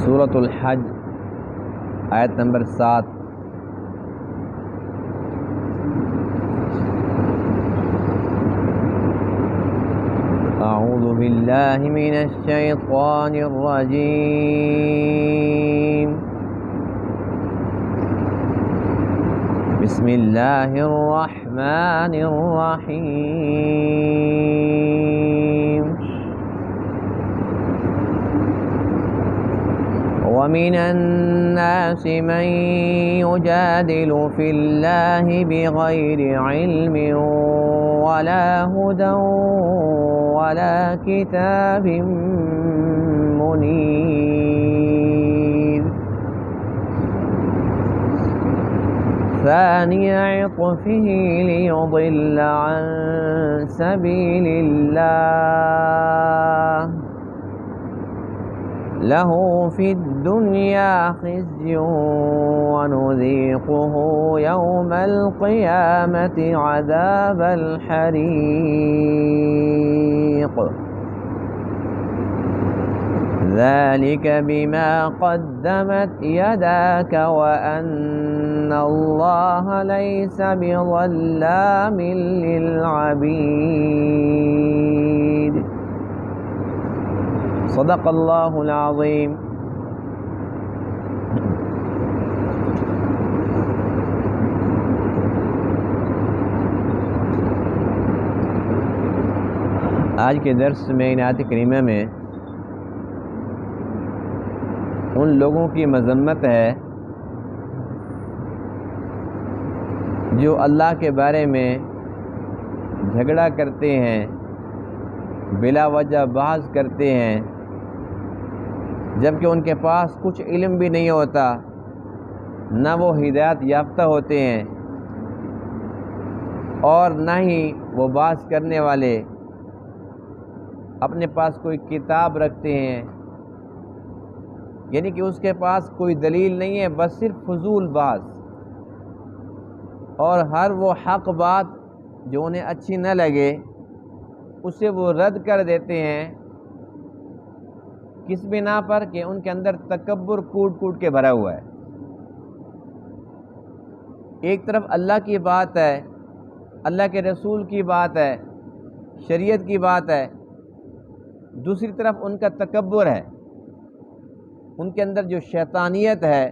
سورۃ الحج آیت نمبر 7۔ اعوذ باللہ من الشیطان الرجیم، بسم اللہ الرحمن الرحیم۔ ومن الناس من يجادل في الله بغير علم ولا هدى ولا كتاب منير، ثاني عطفه ليضل عن سبيل الله، له في الدنيا خزي ونذيقه يوم القيامة عذاب الحريق، ذلك بما قدمت يداك وأن الله ليس بظلام للعبيد۔ صدق اللہ العظیم۔ آج کے درس میں ان آیات کریمہ میں ان لوگوں کی مذمت ہے جو اللہ کے بارے میں جھگڑا کرتے ہیں، بلا وجہ بحث کرتے ہیں، جبکہ ان کے پاس کچھ علم بھی نہیں ہوتا، نہ وہ ہدایت یافتہ ہوتے ہیں اور نہ ہی وہ بحث کرنے والے اپنے پاس کوئی کتاب رکھتے ہیں، یعنی کہ اس کے پاس کوئی دلیل نہیں ہے، بس صرف فضول بحث، اور ہر وہ حق بات جو انہیں اچھی نہ لگے اسے وہ رد کر دیتے ہیں، کس بنا پر کہ ان کے اندر تکبر کوٹ کوٹ کے بھرا ہوا ہے۔ ایک طرف اللہ کی بات ہے، اللہ کے رسول کی بات ہے، شریعت کی بات ہے، دوسری طرف ان کا تکبر ہے، ان کے اندر جو شیطانیت ہے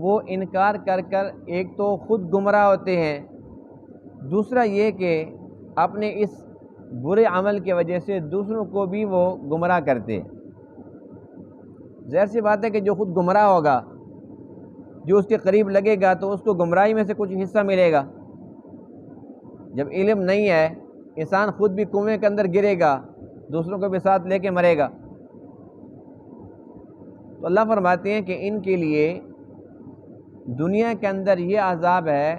وہ انکار کر کر ایک تو خود گمراہ ہوتے ہیں، دوسرا یہ کہ اپنے اس برے عمل کی وجہ سے دوسروں کو بھی وہ گمراہ کرتے ہیں۔ ظاہر سی بات ہے کہ جو خود گمراہ ہوگا، جو اس کے قریب لگے گا تو اس کو گمراہی میں سے کچھ حصہ ملے گا۔ جب علم نہیں ہے، انسان خود بھی کنویں کے اندر گرے گا، دوسروں کو بھی ساتھ لے کے مرے گا۔ تو اللہ فرماتے ہیں کہ ان کے لیے دنیا کے اندر یہ عذاب ہے،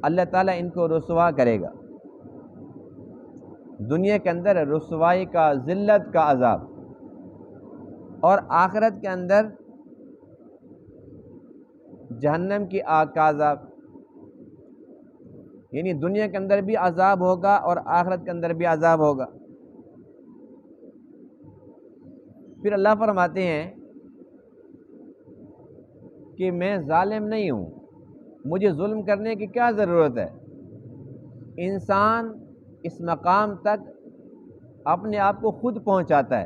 اللہ تعالیٰ ان کو رسوا کرے گا، دنیا کے اندر رسوائی کا، ذلت کا عذاب، اور آخرت کے اندر جہنم کی آگ کا عذاب، یعنی دنیا کے اندر بھی عذاب ہوگا اور آخرت کے اندر بھی عذاب ہوگا۔ پھر اللہ فرماتے ہیں کہ میں ظالم نہیں ہوں، مجھے ظلم کرنے کی کیا ضرورت ہے۔ انسان اس مقام تک اپنے آپ کو خود پہنچاتا ہے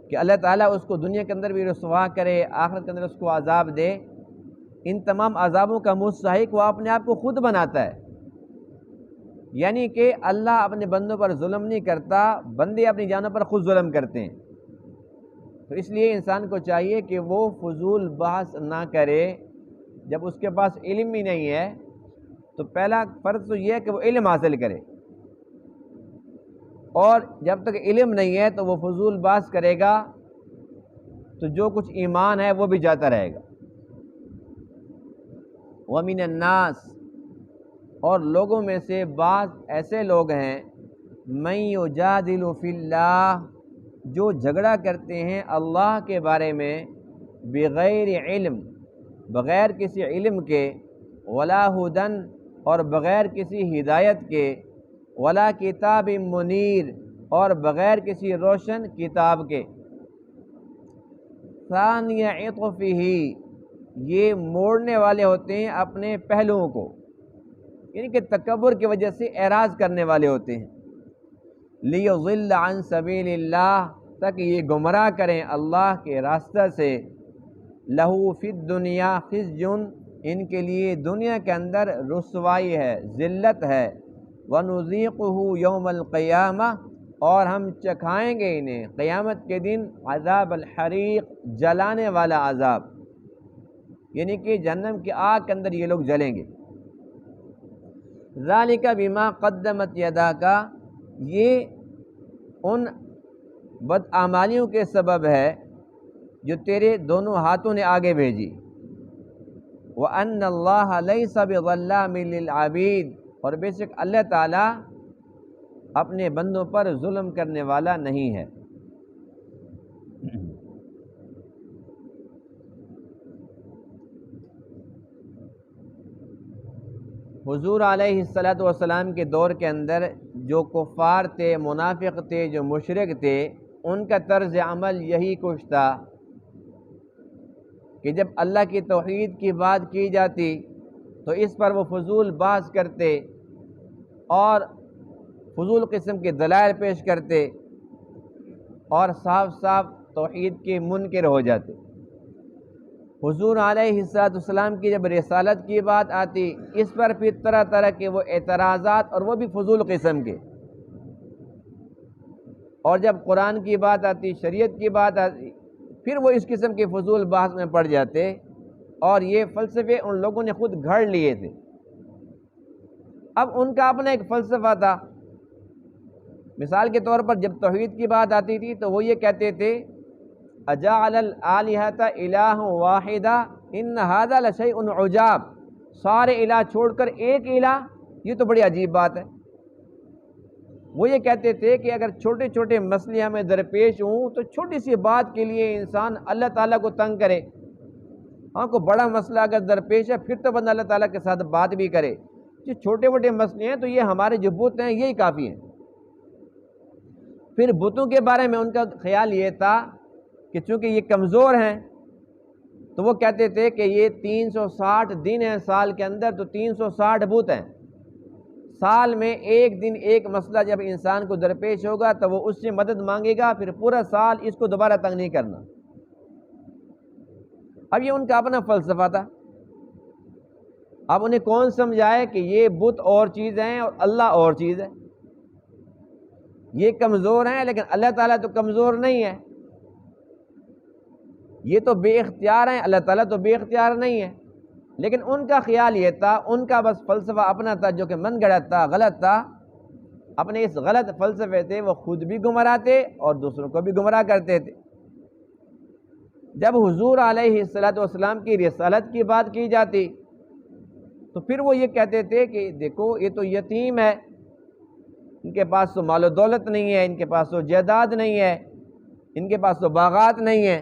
کہ اللہ تعالیٰ اس کو دنیا کے اندر بھی رسوا کرے، آخرت کے اندر اس کو عذاب دے۔ ان تمام عذابوں کا مستحق وہ اپنے آپ کو خود بناتا ہے، یعنی کہ اللہ اپنے بندوں پر ظلم نہیں کرتا، بندے اپنی جانوں پر خود ظلم کرتے ہیں۔ تو اس لیے انسان کو چاہیے کہ وہ فضول بحث نہ کرے۔ جب اس کے پاس علم ہی نہیں ہے تو پہلا فرض تو یہ ہے کہ وہ علم حاصل کرے، اور جب تک علم نہیں ہے تو وہ فضول بحث کرے گا تو جو کچھ ایمان ہے وہ بھی جاتا رہے گا۔ وَمِنَ النَّاسِ، اور لوگوں میں سے بعض ایسے لوگ ہیں، مَن يُجَادِلُ فِي اللَّهِ، جو جھگڑا کرتے ہیں اللہ کے بارے میں، بغیر علم، بغیر کسی علم کے، ولا ہدن، اور بغیر کسی ہدایت کے، ولا کتاب منیر، اور بغیر کسی روشن کتاب کے۔ ثانیہ عطفہ، یہ موڑنے والے ہوتے ہیں اپنے پہلوؤں کو، یعنی کہ تکبر کی وجہ سے اعراض کرنے والے ہوتے ہیں۔ لیضل عن سبیل اللہ، تاکہ یہ گمراہ کریں اللہ کے راستہ سے۔ لہو فی الدنیا خزی، ان کے لیے دنیا کے اندر رسوائی ہے، ذلت ہے۔ ونذیقہ یوم القیامہ، اور ہم چکھائیں گے انہیں قیامت کے دن عذاب الحریق، جلانے والا عذاب، یعنی کہ جہنم کی آگ کے اندر یہ لوگ جلیں گے۔ ذالک بما قدمت یداک، یہ ان بدعمالیوں کے سبب ہے جو تیرے دونوں ہاتھوں نے آگے بھیجی۔ وَأَنَّ اللَّهَ لَيْسَ بِظَلَّامٍ لِّلْعَبِيدِ، اور بے شک اللہ تعالیٰ اپنے بندوں پر ظلم کرنے والا نہیں ہے۔ حضور علیہ السلام کے دور کے اندر جو کفار تھے، منافق تھے، جو مشرک تھے، ان کا طرز عمل یہی کچھ تھا کہ جب اللہ کی توحید کی بات کی جاتی تو اس پر وہ فضول بحث کرتے اور فضول قسم کے دلائل پیش کرتے اور صاف صاف توحید کے منکر ہو جاتے۔ حضور علیہ السلام کی جب رسالت کی بات آتی، اس پر پھر طرح طرح کے وہ اعتراضات، اور وہ بھی فضول قسم کے۔ اور جب قرآن کی بات آتی، شریعت کی بات آتی، پھر وہ اس قسم کے فضول بحث میں پڑ جاتے، اور یہ فلسفے ان لوگوں نے خود گھڑ لیے تھے۔ اب ان کا اپنا ایک فلسفہ تھا۔ مثال کے طور پر جب توحید کی بات آتی تھی تو وہ یہ کہتے تھے اجعل الآلہۃ الہ واحدہ ان ھذا لشیء عجاب، سارے الہ چھوڑ کر ایک الہ، یہ تو بڑی عجیب بات ہے۔ وہ یہ کہتے تھے کہ اگر چھوٹے چھوٹے مسئلے ہمیں درپیش ہوں تو چھوٹی سی بات کے لیے انسان اللہ تعالیٰ کو تنگ کرے، ہاں کو بڑا مسئلہ اگر درپیش ہے پھر تو بندہ اللہ تعالیٰ کے ساتھ بات بھی کرے، جو چھوٹے موٹے مسئلے ہیں تو یہ ہمارے جو بت ہیں یہی کافی ہیں۔ پھر بتوں کے بارے میں ان کا خیال یہ تھا کہ چونکہ یہ کمزور ہیں تو وہ کہتے تھے کہ یہ 360 دن ہیں سال کے اندر، تو 360 بت ہیں، سال میں ایک دن ایک مسئلہ جب انسان کو درپیش ہوگا تو وہ اس سے مدد مانگے گا، پھر پورا سال اس کو دوبارہ تنگ نہیں کرنا۔ اب یہ ان کا اپنا فلسفہ تھا۔ اب انہیں کون سمجھائے کہ یہ بت اور چیز ہیں اور اللہ اور چیز ہے؟ یہ کمزور ہیں لیکن اللہ تعالیٰ تو کمزور نہیں ہے، یہ تو بے اختیار ہیں، اللہ تعالیٰ تو بے اختیار نہیں ہے۔ لیکن ان کا خیال یہ تھا، ان کا بس فلسفہ اپنا تھا جو کہ من گھڑت تھا، غلط تھا۔ اپنے اس غلط فلسفے سے وہ خود بھی گمراہ تھے اور دوسروں کو بھی گمراہ کرتے تھے۔ جب حضور علیہ السلام کی رسالت کی بات کی جاتی تو پھر وہ یہ کہتے تھے کہ دیکھو یہ تو یتیم ہے، ان کے پاس تو مال و دولت نہیں ہے، ان کے پاس تو جائیداد نہیں ہے، ان کے پاس تو باغات نہیں ہیں۔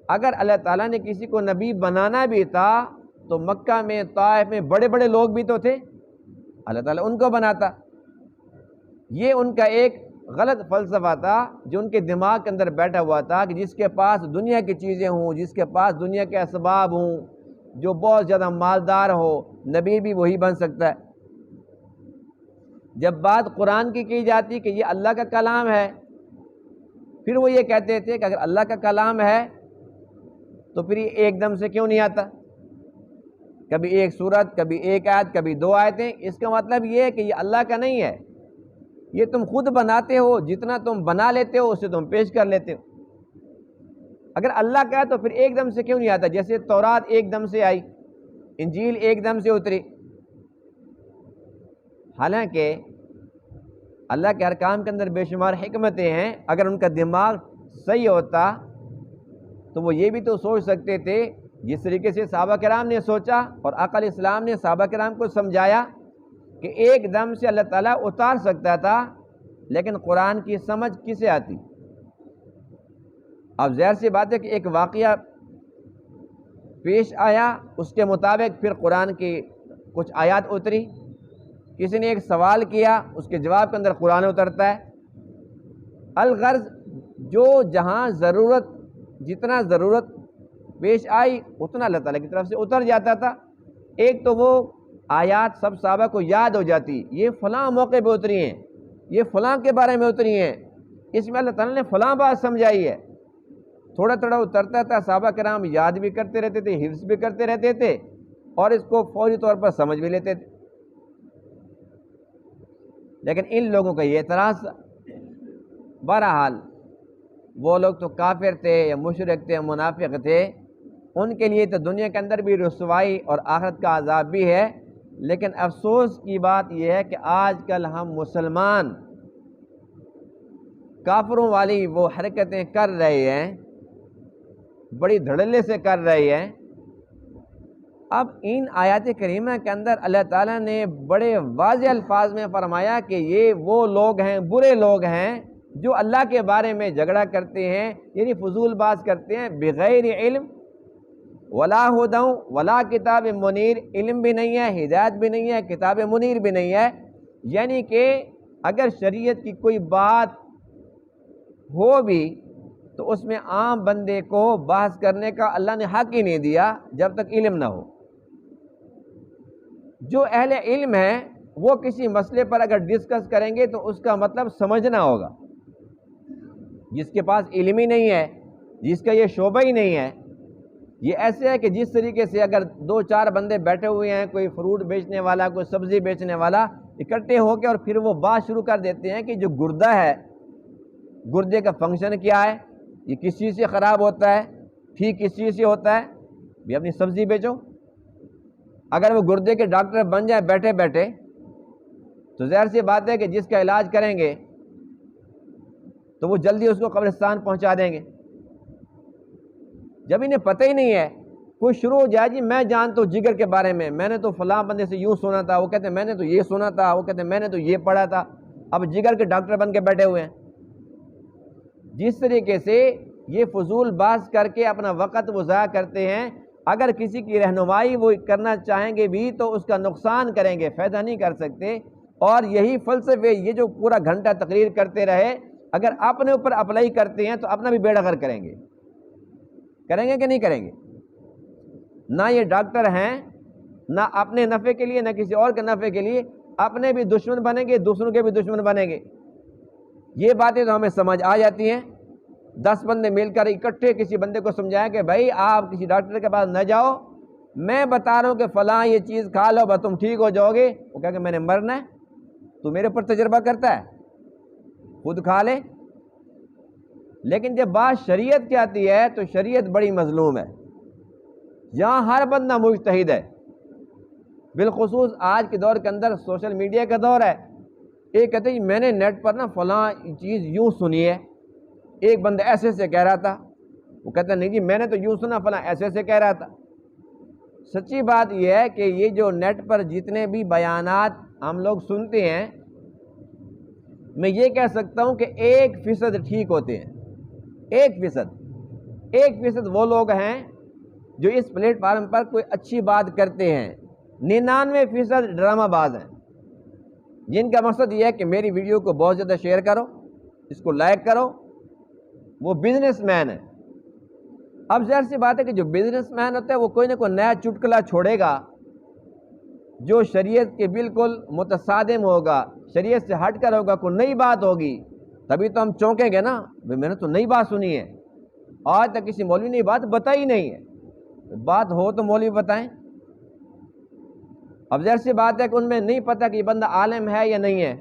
اگر اللہ تعالیٰ نے کسی کو نبی بنانا بھی تھا تو مکہ میں، طائف میں بڑے بڑے لوگ بھی تو تھے، اللہ تعالیٰ ان کو بناتا۔ یہ ان کا ایک غلط فلسفہ تھا جو ان کے دماغ کے اندر بیٹھا ہوا تھا کہ جس کے پاس دنیا کی چیزیں ہوں، جس کے پاس دنیا کے اسباب ہوں، جو بہت زیادہ مالدار ہو، نبی بھی وہی بن سکتا ہے۔ جب بات قرآن کی جاتی کہ یہ اللہ کا کلام ہے، پھر وہ یہ کہتے تھے کہ اگر اللہ کا کلام ہے تو پھر یہ ایک دم سے کیوں نہیں آتا؟ کبھی ایک سورت، کبھی ایک آیت، کبھی 2 آیتیں۔ اس کا مطلب یہ ہے کہ یہ اللہ کا نہیں ہے، یہ تم خود بناتے ہو، جتنا تم بنا لیتے ہو اسے تم پیش کر لیتے ہو۔ اگر اللہ کا ہے تو پھر ایک دم سے کیوں نہیں آتا؟ جیسے تورات ایک دم سے آئی، انجیل ایک دم سے اتری۔ حالانکہ اللہ کے ارکان کے اندر بے شمار حکمتیں ہیں، اگر ان کا دماغ صحیح ہوتا تو وہ یہ بھی تو سوچ سکتے تھے جس طریقے سے صحابہ کرام نے سوچا اور عقل اسلام نے صحابہ کرام کو سمجھایا کہ ایک دم سے اللہ تعالیٰ اتار سکتا تھا، لیکن قرآن کی سمجھ کسے آتی؟ اب ظاہر سی بات ہے کہ ایک واقعہ پیش آیا، اس کے مطابق پھر قرآن کی کچھ آیات اتری۔ کسی نے ایک سوال کیا، اس کے جواب کے اندر قرآن اترتا ہے۔ الغرض جو جہاں ضرورت جتنا ضرورت پیش آئی اتنا اللہ تعالیٰ کی طرف سے اتر جاتا تھا۔ ایک تو وہ آیات سب صحابہ کو یاد ہو جاتی، یہ فلاں موقع پہ اتری ہیں، یہ فلاں کے بارے میں اتری ہیں، اس میں اللہ تعالیٰ نے فلاں بات سمجھائی ہے۔ تھوڑا تھوڑا اترتا تھا، صحابہ کرام یاد بھی کرتے رہتے تھے، حفظ بھی کرتے رہتے تھے، اور اس کو فوری طور پر سمجھ بھی لیتے تھے۔ لیکن ان لوگوں کا یہ اعتراض، بہرحال وہ لوگ تو کافر تھے یا مشرک تھے، منافق تھے، ان کے لیے تو دنیا کے اندر بھی رسوائی اور آخرت کا عذاب بھی ہے۔ لیکن افسوس کی بات یہ ہے کہ آج کل ہم مسلمان کافروں والی وہ حرکتیں کر رہے ہیں، بڑی دھڑلے سے کر رہے ہیں۔ اب ان آیات کریمہ کے اندر اللہ تعالیٰ نے بڑے واضح الفاظ میں فرمایا کہ یہ وہ لوگ ہیں، برے لوگ ہیں جو اللہ کے بارے میں جھگڑا کرتے ہیں، یعنی فضول باز کرتے ہیں، بغیر علم، ولا ہدی ولا کتاب منیر، علم بھی نہیں ہے، ہدایت بھی نہیں ہے، کتاب منیر بھی نہیں ہے۔ یعنی کہ اگر شریعت کی کوئی بات ہو بھی تو اس میں عام بندے کو بحث کرنے کا اللہ نے حق ہی نہیں دیا جب تک علم نہ ہو۔ جو اہل علم ہے وہ کسی مسئلے پر اگر ڈسکس کریں گے تو اس کا مطلب سمجھنا ہوگا۔ جس کے پاس علم ہی نہیں ہے، جس کا یہ شعبہ ہی نہیں ہے، یہ ایسے ہے کہ جس طریقے سے اگر دو چار بندے بیٹھے ہوئے ہیں، کوئی فروٹ بیچنے والا، کوئی سبزی بیچنے والا، اکٹھے ہو کے اور پھر وہ بات شروع کر دیتے ہیں کہ جو گردہ ہے، گردے کا فنکشن کیا ہے، یہ کس چیز سے خراب ہوتا ہے، ٹھیک کس چیز سے ہوتا ہے، بھی اپنی سبزی بیچو۔ اگر وہ گردے کے ڈاکٹر بن جائیں بیٹھے بیٹھے تو ظاہر سی بات ہے کہ جس کا علاج کریں گے تو وہ جلدی اس کو قبرستان پہنچا دیں گے۔ جب انہیں پتہ ہی نہیں ہے، کوئی شروع ہو جائے جی میں جانتا ہوں جگر کے بارے میں نے تو فلاں بندے سے یوں سنا تھا، وہ کہتے ہیں میں نے تو یہ سنا تھا، وہ کہتے ہیں میں نے تو یہ پڑھا تھا، اب جگر کے ڈاکٹر بن کے بیٹھے ہوئے ہیں۔ جس طریقے سے یہ فضول باز کر کے اپنا وقت وہ ضائع کرتے ہیں، اگر کسی کی رہنمائی وہ کرنا چاہیں گے بھی تو اس کا نقصان کریں گے، فائدہ نہیں کر سکتے۔ اور یہی فلسفے یہ جو پورا گھنٹہ تقریر کرتے رہے، اگر اپنے اوپر اپلائی کرتے ہیں تو اپنا بھی بیڑا غرق کریں گے کہ نہیں کریں گے؟ نہ یہ ڈاکٹر ہیں، نہ اپنے نفع کے لیے نہ کسی اور کے نفع کے لیے، اپنے بھی دشمن بنیں گے، دوسروں کے بھی دشمن بنیں گے۔ یہ باتیں تو ہمیں سمجھ آ جاتی ہیں۔ 10 بندے مل کر اکٹھے کسی بندے کو سمجھائیں کہ بھائی آپ کسی ڈاکٹر کے پاس نہ جاؤ، میں بتا رہا ہوں کہ فلاں یہ چیز کھا لو بس تم ٹھیک ہو جاؤ گے، وہ کہا کہ میں نے مرنا ہے، تو میرے پر تجربہ کرتا ہے، خود کھا لے۔ لیکن جب بات شریعت کی آتی ہے تو شریعت بڑی مظلوم ہے، یہاں ہر بندہ مجتہد ہے۔ بالخصوص آج کے دور کے اندر سوشل میڈیا کا دور ہے، ایک کہتے ہیں میں نے نیٹ پر نا فلاں چیز یوں سنی ہے، ایک بندہ ایسے سے کہہ رہا تھا، وہ کہتا نہیں جی میں نے تو یوں سنا، فلاں ایسے سے کہہ رہا تھا۔ سچی بات یہ ہے کہ یہ جو نیٹ پر جتنے بھی بیانات ہم لوگ سنتے ہیں، میں یہ کہہ سکتا ہوں کہ 1% ٹھیک ہوتے ہیں، 1% وہ لوگ ہیں جو اس پلیٹ فارم پر کوئی اچھی بات کرتے ہیں، 99% ڈرامہ باز ہیں، جن کا مقصد یہ ہے کہ میری ویڈیو کو بہت زیادہ شیئر کرو، اس کو لائک کرو، وہ بزنس مین ہے۔ اب ظاہر سی بات ہے کہ جو بزنس مین ہوتا ہے وہ کوئی نہ کوئی نیا چٹکلا چھوڑے گا جو شریعت کے بالکل متصادم ہوگا، شریعت سے ہٹ کر ہوگا، کوئی نئی بات ہوگی، تبھی تو ہم چونکیں گے نا، میں نے تو نئی بات سنی ہے، آج تک کسی مولوی نے بات بتائی نہیں ہے، بات ہو تو مولوی بتائیں۔ اب ظاہر سی بات ہے کہ ان میں نہیں پتہ کہ یہ بندہ عالم ہے یا نہیں ہے۔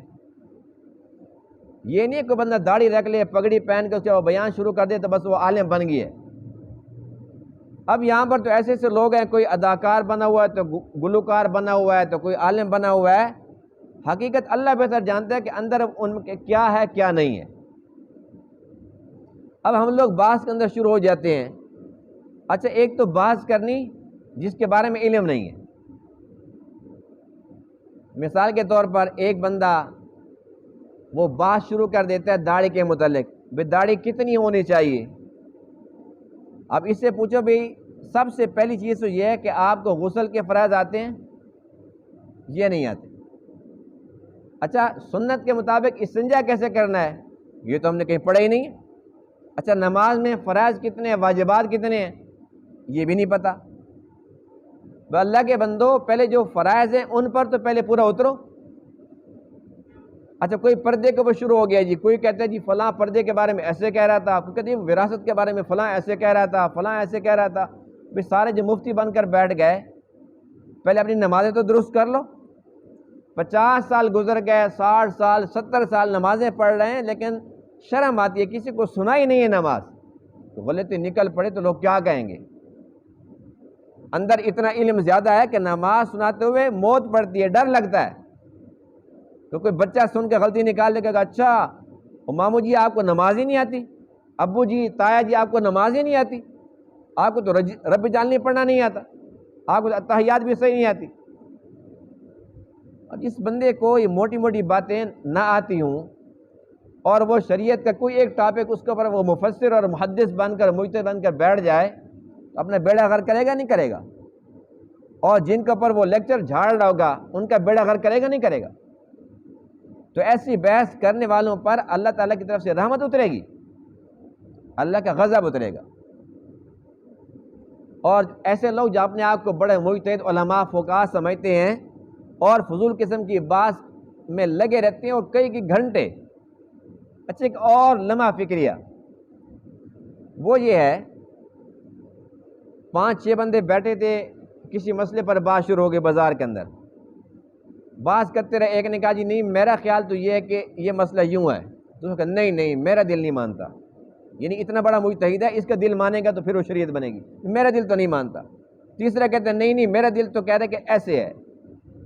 یہ نہیں کہ بندہ داڑھی رکھ لے، پگڑی پہن کے اس کے وہ بیان شروع کر دے تو بس وہ عالم بن گئی ہے۔ اب یہاں پر تو ایسے ایسے لوگ ہیں، کوئی اداکار بنا ہوا ہے تو گلوکار بنا ہوا ہے تو کوئی عالم بنا ہوا ہے، حقیقت اللہ بہتر جانتا ہے کہ اندر ان کے کیا ہے کیا نہیں ہے۔ اب ہم لوگ بحث کے اندر شروع ہو جاتے ہیں۔ اچھا ایک تو بحث کرنی جس کے بارے میں علم نہیں ہے، مثال کے طور پر ایک بندہ وہ بات شروع کر دیتا ہے داڑھی کے متعلق، بھئی داڑھی کتنی ہونی چاہیے؟ اب اس سے پوچھو بھئی سب سے پہلی چیز تو یہ ہے کہ آپ کو غسل کے فرائض آتے ہیں؟ یہ نہیں آتے۔ اچھا سنت کے مطابق استنجا کیسے کرنا ہے؟ یہ تو ہم نے کہیں پڑھا ہی نہیں ہے۔ اچھا نماز میں فرائض کتنے ہیں، واجبات کتنے ہیں، یہ بھی نہیں پتہ۔ اللہ کے بندو پہلے جو فرائض ہیں ان پر تو پہلے پورا اترو۔ اچھا کوئی پردے کے اوپر شروع ہو گیا جی، کوئی کہتا ہے جی فلاں پردے کے بارے میں ایسے کہہ رہا تھا، کوئی کہتے ہیں وراثت کے بارے میں فلاں ایسے کہہ رہا تھا، فلاں ایسے کہہ رہا تھا۔ بھی سارے جو مفتی بن کر بیٹھ گئے، پہلے اپنی نمازیں تو درست کر لو۔ 50 سال گزر گئے، 60 سال 70 سال نمازیں پڑھ رہے ہیں، لیکن شرم آتی ہے، کسی کو سنا ہی نہیں ہے نماز، تو غلطی نکل پڑے تو لوگ کیا کہیں گے۔ اندر اتنا علم زیادہ ہے کہ نماز سناتے ہوئے موت پڑتی ہے، ڈر لگتا ہے، تو کوئی بچہ سن کے غلطی نکال دے گا، اچھا ماموں جی آپ کو نماز ہی نہیں آتی، ابو جی تایا جی آپ کو نماز ہی نہیں آتی، آپ کو تو رب جاننی پڑھنا نہیں آتا، آپ کو اتحیات بھی صحیح نہیں آتی۔ اور جس بندے کو یہ موٹی موٹی باتیں نہ آتی ہوں اور وہ شریعت کا کوئی ایک ٹاپک اس کے اوپر وہ مفسر اور محدث بن کر مجتہد بن کر بیٹھ جائے تو اپنا بیڑا غرق کرے گا نہیں کرے گا؟ اور جن کے اوپر وہ لیکچر جھاڑ رہا ہوگا ان کا بیڑا غرق کرے گا نہیں کرے گا؟ تو ایسی بحث کرنے والوں پر اللہ تعالیٰ کی طرف سے رحمت اترے گی، اللہ کا غضب اترے گا۔ اور ایسے لوگ جو اپنے آپ کو بڑے مجتہد علماء فقہاء سمجھتے ہیں اور فضول قسم کی بات میں لگے رہتے ہیں اور کئی گھنٹے۔ اچھا ایک اور لمحہ فکریہ وہ یہ ہے، 5-6 بندے بیٹھے تھے، کسی مسئلے پر بات شروع ہو گئی، بازار کے اندر بات کرتے رہے، ایک نے کہا جی نہیں میرا خیال تو یہ ہے کہ یہ مسئلہ یوں ہے، دوسرے کہا نہیں نہیں میرا دل نہیں مانتا، یعنی اتنا بڑا مجتہد ہے، اس کا دل مانے گا تو پھر وہ شریعت بنے گی، میرا دل تو نہیں مانتا۔ تیسرا کہتا ہے نہیں نہیں میرا دل تو کہہ رہا ہے کہ ایسے ہے۔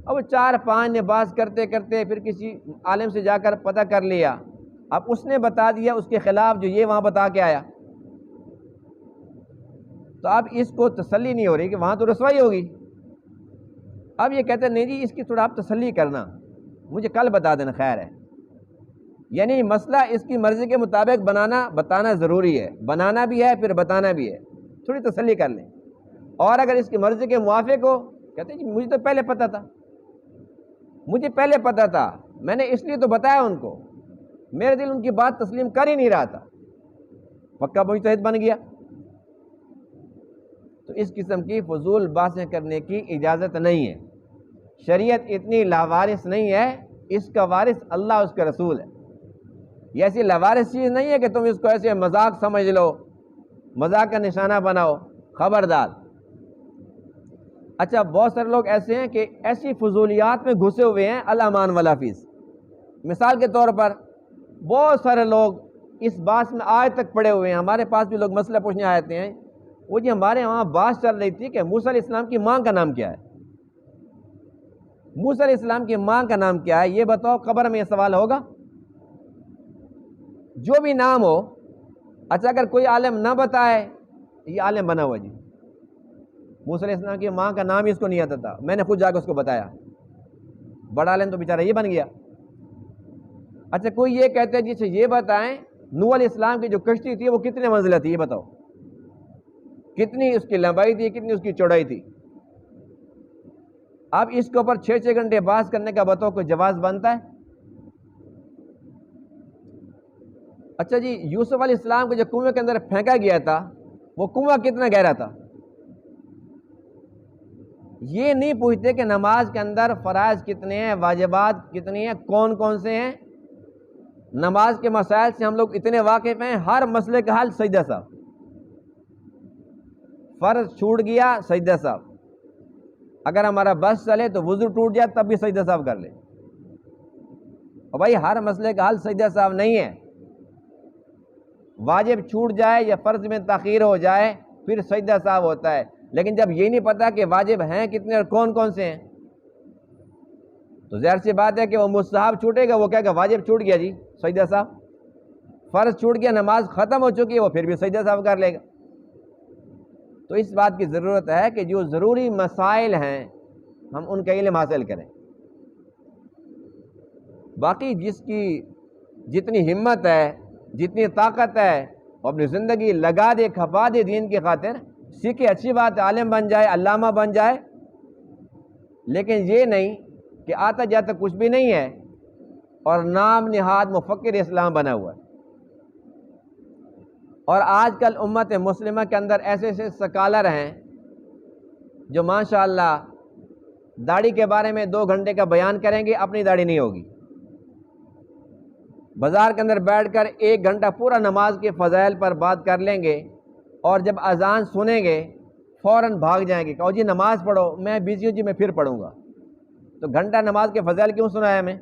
اب 4-5 نے بات کرتے کرتے پھر کسی عالم سے جا کر پتہ کر لیا، اب اس نے بتا دیا اس کے خلاف جو یہ وہاں بتا کے آیا، تو اب اس کو تسلی نہیں ہو رہی کہ وہاں تو رسوائی ہوگی۔ اب یہ کہتے ہیں نہیں جی اس کی تھوڑا آپ تسلی کرنا، مجھے کل بتا دینا خیر ہے۔ یعنی مسئلہ اس کی مرضی کے مطابق بتانا ضروری ہے، بنانا بھی ہے پھر بتانا بھی ہے، تھوڑی تسلی کر لیں۔ اور اگر اس کی مرضی کے موافق ہو، کہتے ہیں جی مجھے تو پہلے پتہ تھا، مجھے پہلے پتہ تھا، میں نے اس لیے تو بتایا ان کو، میرے دل ان کی بات تسلیم کر ہی نہیں رہا تھا، پکا مجتہد بن گیا۔ تو اس قسم کی فضول باتیں کرنے کی اجازت نہیں ہے۔ شریعت اتنی لاوارث نہیں ہے، اس کا وارث اللہ اس کا رسول ہے۔ یہ ایسی لاوارث چیز نہیں ہے کہ تم اس کو ایسے مذاق سمجھ لو، مذاق کا نشانہ بناؤ، خبردار۔ اچھا بہت سارے لوگ ایسے ہیں کہ ایسی فضولیات میں گھسے ہوئے ہیں الامان ولا فیس۔ مثال کے طور پر بہت سارے لوگ اس بات میں آج تک پڑے ہوئے ہیں، ہمارے پاس بھی لوگ مسئلہ پوچھنے آتے ہیں، وہ جی ہمارے وہاں بات چل رہی تھی کہ موسیٰ علیہ السلام کی ماں کا نام کیا ہے، موسیٰ علیہ السلام کی ماں کا نام کیا ہے، یہ بتاؤ قبر میں یہ سوال ہوگا؟ جو بھی نام ہو، اچھا اگر کوئی عالم نہ بتائے یہ عالم بنا ہوا جی، موسیٰ علیہ السلام کی ماں کا نام ہی اس کو نہیں آتا تھا، میں نے خود جا کے اس کو بتایا، بڑا عالم تو بیچارہ یہ بن گیا۔ اچھا کوئی یہ کہتے ہیں جی یہ بتائیں نوح علیہ السلام کی جو کشتی تھی وہ کتنے منزلہ تھی، یہ بتاؤ کتنی اس کی لمبائی تھی، کتنی اس کی چوڑائی تھی۔ اب اس کے اوپر 6 گھنٹے بحث کرنے کا بتاؤ کوئی جواز بنتا ہے؟ اچھا جی یوسف علیہ السلام کو جو کنویں کے اندر پھینکا گیا تھا وہ کنواں کتنا گہرا تھا؟ یہ نہیں پوچھتے کہ نماز کے اندر فرائض کتنے ہیں، واجبات کتنے ہیں، کون کون سے ہیں۔ نماز کے مسائل سے ہم لوگ اتنے واقف ہیں، ہر مسئلے کا حل سجدہ صاحب، فرض چھوٹ گیا سجدہ صاحب، اگر ہمارا بس چلے تو وضو ٹوٹ جائے تب بھی سجدہ صاحب کر لیں۔ اور بھائی ہر مسئلے کا حل سجدہ صاحب نہیں ہے، واجب چھوٹ جائے یا فرض میں تاخیر ہو جائے پھر سجدہ صاحب ہوتا ہے، لیکن جب یہ نہیں پتا کہ واجب ہیں کتنے اور کون کون سے ہیں تو ظاہر سی بات ہے کہ وہ مستحب چھوٹے گا، وہ کہے گا واجب چھوٹ گیا جی سجدہ صاحب، فرض چھوٹ گیا نماز ختم ہو چکی ہے وہ پھر بھی سجدہ صاحب کر لے گا۔ تو اس بات کی ضرورت ہے کہ جو ضروری مسائل ہیں ہم ان کا علم حاصل کریں، باقی جس کی جتنی ہمت ہے جتنی طاقت ہے وہ اپنی زندگی لگا دے کھپا دے دین کی خاطر، سیکھے اچھی بات ہے، عالم بن جائے علامہ بن جائے، لیکن یہ نہیں کہ آتا جاتا کچھ بھی نہیں ہے اور نام نہاد مفکر اسلام بنا ہوا ہے۔ اور آج کل امت مسلمہ کے اندر ایسے ایسے سکالر ہیں جو ماشاءاللہ داڑھی کے بارے میں 2 گھنٹے کا بیان کریں گے، اپنی داڑھی نہیں ہوگی۔ بازار کے اندر بیٹھ کر 1 گھنٹہ پورا نماز کے فضائل پر بات کر لیں گے، اور جب اذان سنیں گے فوراً بھاگ جائیں گے، کہو جی نماز پڑھو، میں بزی ہوں جی، میں پھر پڑھوں گا۔ تو گھنٹہ نماز کے فضائل کیوں سنایا ہمیں؟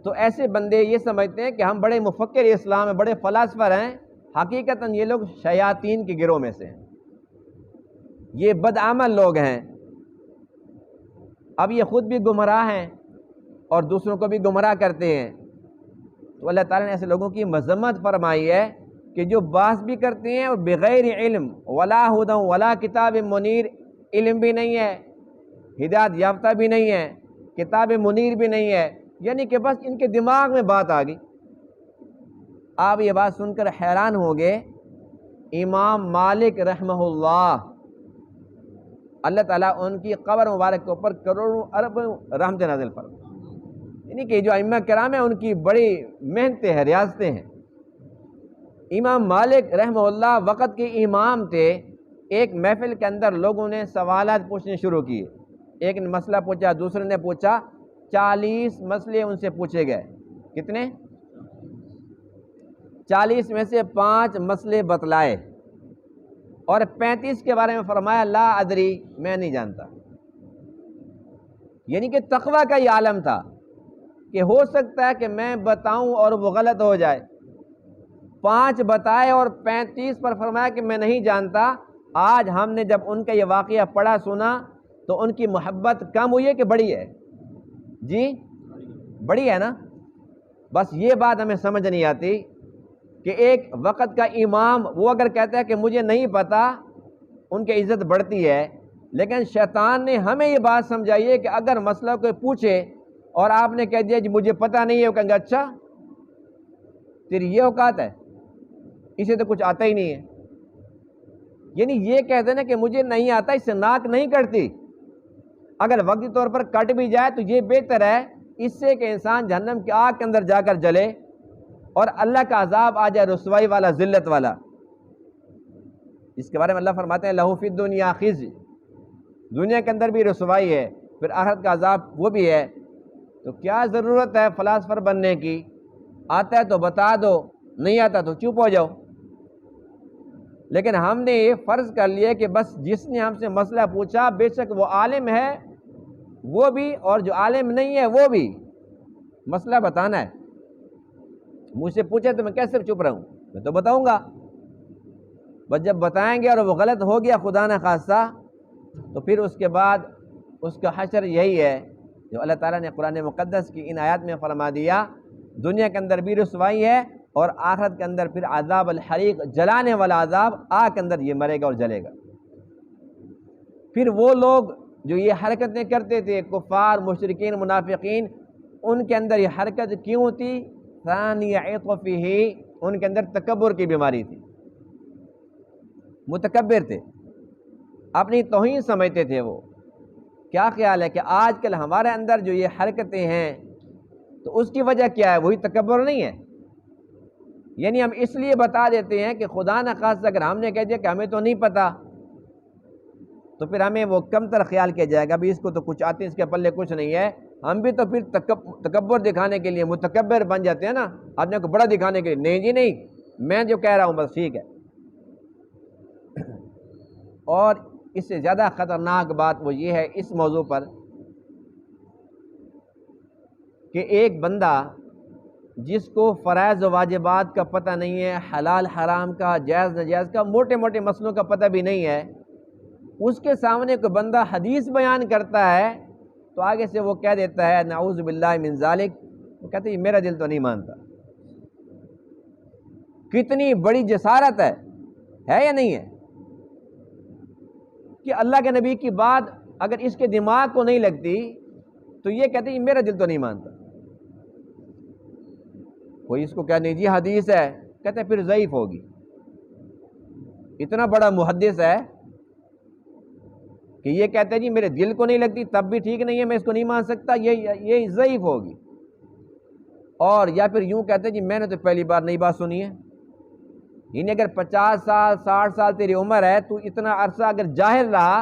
تو ایسے بندے یہ سمجھتے ہیں کہ ہم بڑے مفکر اسلام ہیں، بڑے فلاسفر ہیں، حقیقتاً یہ لوگ شیاطین کے گروہ میں سے ہیں، یہ بدعمل لوگ ہیں۔ اب یہ خود بھی گمراہ ہیں اور دوسروں کو بھی گمراہ کرتے ہیں۔ تو اللہ تعالیٰ نے ایسے لوگوں کی مذمت فرمائی ہے کہ جو بحث بھی کرتے ہیں اور بغیر علم، ولا ہدی ولا کتاب منیر، علم بھی نہیں ہے، ہدایت یافتہ بھی نہیں ہے، کتاب منیر بھی نہیں ہے، یعنی کہ بس ان کے دماغ میں بات آ گئی۔ آپ یہ بات سن کر حیران ہو گئے، امام مالک رحمہ اللہ، اللہ تعالیٰ ان کی قبر مبارک کے اوپر کروڑوں اربوں رحمت نازل فرمائے، یعنی کہ جو ائمہ کرام ہیں ان کی بڑی محنتیں ہیں، ریاضتیں ہیں۔ امام مالک رحمہ اللہ وقت کے امام تھے۔ ایک محفل کے اندر لوگوں نے سوالات پوچھنے شروع کیے، ایک نے مسئلہ پوچھا، دوسرے نے پوچھا، 40 مسئلے ان سے پوچھے گئے۔ کتنے؟ 40 میں سے 5 مسئلے بتلائے، اور 35 کے بارے میں فرمایا لا ادری، میں نہیں جانتا۔ یعنی کہ تقوی کا یہ عالم تھا کہ ہو سکتا ہے کہ میں بتاؤں اور وہ غلط ہو جائے۔ 5 بتائے اور 35 پر فرمایا کہ میں نہیں جانتا۔ آج ہم نے جب ان کا یہ واقعہ پڑھا سنا تو ان کی محبت کم ہوئی ہے کہ بڑی ہے؟ جی بڑی ہے نا۔ بس یہ بات ہمیں سمجھ نہیں آتی کہ ایک وقت کا امام وہ اگر کہتا ہے کہ مجھے نہیں پتا، ان کی عزت بڑھتی ہے، لیکن شیطان نے ہمیں یہ بات سمجھائی ہے کہ اگر مسئلہ کوئی پوچھے اور آپ نے کہہ دیا جی مجھے پتہ نہیں ہے، وہ کہیں گے اچھا تیری یہ اوقات ہے، اسے تو کچھ آتا ہی نہیں ہے۔ یعنی یہ کہتے ہیں نا کہ مجھے نہیں آتا، اس سے ناک نہیں کٹتی، اگر وقتی طور پر کٹ بھی جائے تو یہ بہتر ہے اس سے کہ انسان جہنم کی آگ کے اندر جا کر جلے اور اللہ کا عذاب آ جائے رسوائی والا، ذلت والا۔ اس کے بارے میں اللہ فرماتے ہیں لہو فی الدنیا خزی، دنیا کے اندر بھی رسوائی ہے، پھر آخرت کا عذاب وہ بھی ہے۔ تو کیا ضرورت ہے فلاسفر بننے کی؟ آتا ہے تو بتا دو، نہیں آتا تو چپ ہو جاؤ۔ لیکن ہم نے یہ فرض کر لیا کہ بس جس نے ہم سے مسئلہ پوچھا، بے شک وہ عالم ہے وہ بھی، اور جو عالم نہیں ہے وہ بھی، مسئلہ بتانا ہے۔ مجھ سے پوچھے تو میں کیسے چپ رہوں؟ میں تو بتاؤں گا۔ بس جب بتائیں گے اور وہ غلط ہو گیا خدا نہ خواستہ، تو پھر اس کے بعد اس کا حشر یہی ہے جو اللہ تعالیٰ نے قرآن مقدس کی ان آیات میں فرما دیا، دنیا کے اندر بھی رسوائی ہے اور آخرت کے اندر پھر عذاب الحریق، جلانے والا عذاب، آگ کے اندر یہ مرے گا اور جلے گا۔ پھر وہ لوگ جو یہ حرکتیں کرتے تھے، کفار، مشرکین، منافقین، ان کے اندر یہ حرکت کیوں تھی؟ ثانی عطفہ، ان کے اندر تکبر کی بیماری تھی، متکبر تھے، اپنی توہین سمجھتے تھے وہ۔ کیا خیال ہے کہ آج کل ہمارے اندر جو یہ حرکتیں ہیں تو اس کی وجہ کیا ہے؟ وہی تکبر نہیں ہے؟ یعنی ہم اس لیے بتا دیتے ہیں کہ خدا نہ خواستہ اگر ہم نے کہہ دیا کہ ہمیں تو نہیں پتا، تو پھر ہمیں وہ کم تر خیال کیا جائے گا، بھی اس کو تو کچھ آتے ہیں، اس کے پلے کچھ نہیں ہے۔ ہم بھی تو پھر تکبر دکھانے کے لیے متکبر بن جاتے ہیں نا، اپنے کو بڑا دکھانے کے لیے، نہیں جی نہیں، میں جو کہہ رہا ہوں بس ٹھیک ہے۔ اور اس سے زیادہ خطرناک بات وہ یہ ہے اس موضوع پر کہ ایک بندہ جس کو فرائض و واجبات کا پتہ نہیں ہے، حلال حرام کا، جائز ناجائز کا، موٹے موٹے مسئلوں کا پتہ بھی نہیں ہے، اس کے سامنے کوئی بندہ حدیث بیان کرتا ہے تو آگے سے وہ کہہ دیتا ہے نعوذ باللہ من ذالک، وہ کہتے ہیں میرا دل تو نہیں مانتا۔ کتنی بڑی جسارت ہے یا نہیں ہے کہ اللہ کے نبی کی بات اگر اس کے دماغ کو نہیں لگتی تو یہ کہتے ہیں میرا دل تو نہیں مانتا۔ کوئی اس کو کہہ نہیں جی حدیث ہے، کہتے ہیں پھر ضعیف ہوگی۔ اتنا بڑا محدث ہے کہ یہ کہتے ہیں جی میرے دل کو نہیں لگتی تب بھی ٹھیک نہیں ہے، میں اس کو نہیں مان سکتا، یہ ضعیف ہوگی۔ اور یا پھر یوں کہتے ہیں جی میں نے تو پہلی بار نئی بات سنی ہے، یعنی اگر 50 سال 60 سال تیری عمر ہے، تو اتنا عرصہ اگر جاہل رہا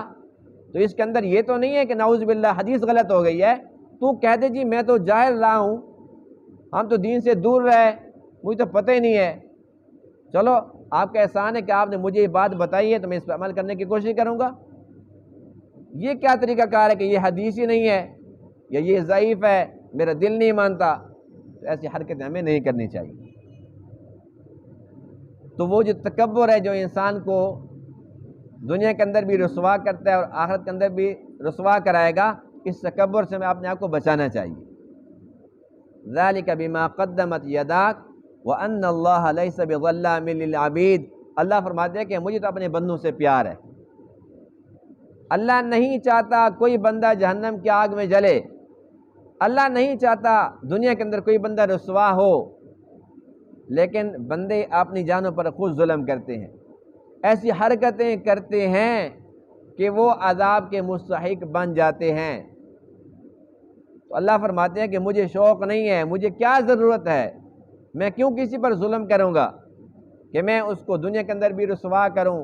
تو اس کے اندر یہ تو نہیں ہے کہ نعوذ باللہ حدیث غلط ہو گئی ہے، تو کہہ دے جی میں تو جاہل رہا ہوں، ہم تو دین سے دور رہے، مجھے تو پتہ ہی نہیں ہے، چلو آپ کا احسان ہے کہ آپ نے مجھے یہ بات بتائی ہے تو میں اس پر عمل کرنے کی کوشش کروں گا۔ یہ کیا طریقہ کار ہے کہ یہ حدیث ہی نہیں ہے یا یہ ضعیف ہے، میرا دل نہیں مانتا؟ تو ایسی حرکتیں ہمیں نہیں کرنی چاہیے۔ تو وہ جو تکبر ہے جو انسان کو دنیا کے اندر بھی رسوا کرتا ہے اور آخرت کے اندر بھی رسوا کرائے گا، اس تکبر سے ہمیں اپنے آپ کو بچانا چاہیے۔ ذَلِكَ بِمَا قَدَّمَتْ يَدَاكَ وَأَنَّ اللَّهَ لَيْسَ بِظَلَّامٍ لِّلْعَبِيدِ۔ اللہ فرماتے ہیں کہ مجھے تو اپنے بندوں سے پیار ہے، اللہ نہیں چاہتا کوئی بندہ جہنم کی آگ میں جلے، اللہ نہیں چاہتا دنیا کے اندر کوئی بندہ رسوا ہو، لیکن بندے اپنی جانوں پر خود ظلم کرتے ہیں، ایسی حرکتیں کرتے ہیں کہ وہ عذاب کے مستحق بن جاتے ہیں۔ تو اللہ فرماتے ہیں کہ مجھے شوق نہیں ہے، مجھے کیا ضرورت ہے، میں کیوں کسی پر ظلم کروں گا کہ میں اس کو دنیا کے اندر بھی رسوا کروں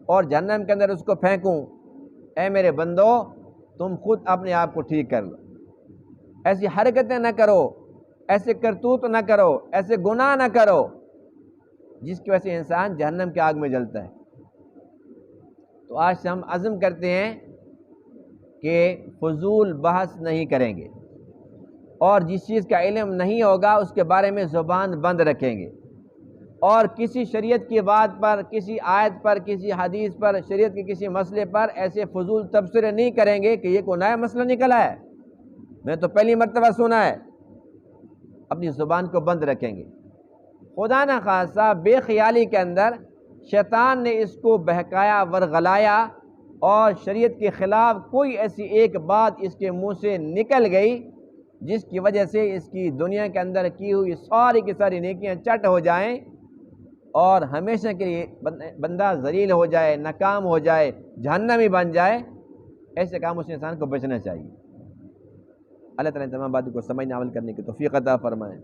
اور جہنم کے اندر اس کو پھینکوں۔ اے میرے بندو، تم خود اپنے آپ کو ٹھیک کر لو، ایسی حرکتیں نہ کرو، ایسے کرتوت نہ کرو، ایسے گناہ نہ کرو جس کی وجہ سے انسان جہنم کی آگ میں جلتا ہے۔ تو آج سے ہم عزم کرتے ہیں کہ فضول بحث نہیں کریں گے، اور جس چیز کا علم نہیں ہوگا اس کے بارے میں زبان بند رکھیں گے، اور کسی شریعت کی بات پر، کسی آیت پر، کسی حدیث پر، شریعت کے کسی مسئلے پر ایسے فضول تبصرے نہیں کریں گے کہ یہ کوئی نیا مسئلہ نکلا ہے، میں تو پہلی مرتبہ سنا ہے۔ اپنی زبان کو بند رکھیں گے۔ خدا نہ خواستہ بے خیالی کے اندر شیطان نے اس کو بہکایا ورغلایا اور شریعت کے خلاف کوئی ایسی ایک بات اس کے منہ سے نکل گئی جس کی وجہ سے اس کی دنیا کے اندر کی ہوئی ساری کی ساری نیکیاں چٹ ہو جائیں اور ہمیشہ کے لیے بندہ ذلیل ہو جائے، ناکام ہو جائے، جہنمی بن جائے۔ ایسے کاموں سے انسان کو بچنا چاہیے۔ اللہ تعالیٰ تمام باتوں کو سمجھنے عمل کرنے کی توفیق عطا فرمائے۔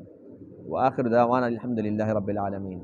وآخر دعوانا الحمد للہ رب العالمین۔